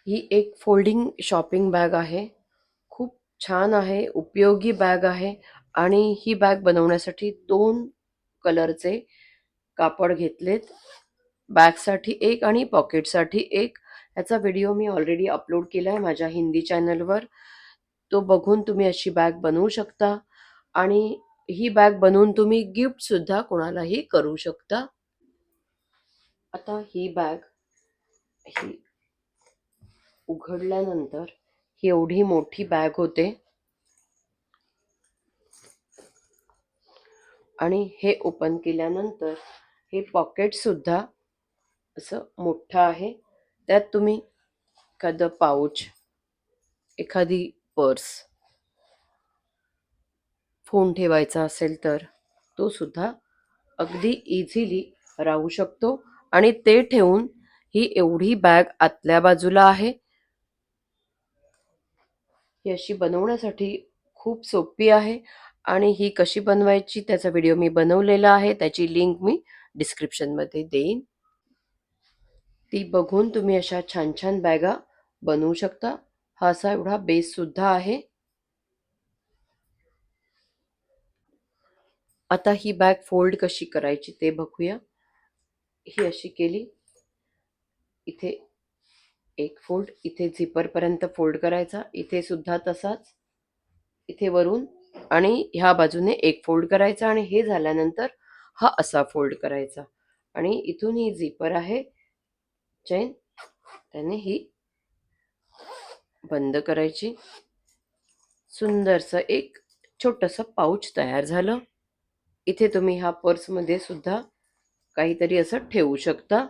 ही एक folding shopping bag आहे. खूप छान आहे, उपयोगी बॅग आहे. आणि ही बॅग बनवण्यासाठी 2 कलरचे कापड घेतलेत. बॅगसाठी एक आणि पॉकेटसाठी एक. याचा व्हिडिओ मी ऑलरेडी अपलोड केला आहे माझ्या हिंदी चॅनलवर. तो बघून तुम्ही अशी बॅग बनवू शकता आणि ही बॅग बनवून तुम्ही गिफ्टसुद्धा कोणालाही करू शकता. आता ही बॅग ही उघडल्यानंतर ही एवढी मोठी बॅग होते आणि हे ओपन केल्यानंतर हे पॉकेटसुद्धा असं मोठं आहे. त्यात तुम्ही एखादं पाऊच, एखादी पर्स, फोन ठेवायचा असेल तर तो सुद्धा अगदी इझिली राहू शकतो. आणि ते ठेवून ही एवढी बॅग आतल्या बाजूला आहे. ही अशी बनवण्यासाठी खूप सोपी आहे आणि ही कशी बनवायची त्याचा व्हिडिओ मी बनवलेला आहे. त्याची लिंक मी डिस्क्रिप्शनमध्ये देईन. ती बघून तुम्ही अशा छान छान बॅगा बनवू शकता. हा असा एवढा बेस सुद्धा आहे. आता ही बॅग फोल्ड कशी करायची ते बघूया. ही अशी केली, इथे एक फोल्ड, इथे झिपर पर्यंत फोल्ड करायचा, इथे सुद्धा तसाच, इथे वरून आणि ह्या बाजूने एक फोल्ड करायचा आणि हे झाल्यानंतर हा असा फोल्ड करायचा आणि इथून ही झिपर आहे चेन, त्याने ही बंद करायची. सुंदरसं एक छोटंसं पाऊच तयार झालं. इथे तुम्ही ह्या पर्समध्ये सुद्धा काहीतरी असं ठेवू शकता.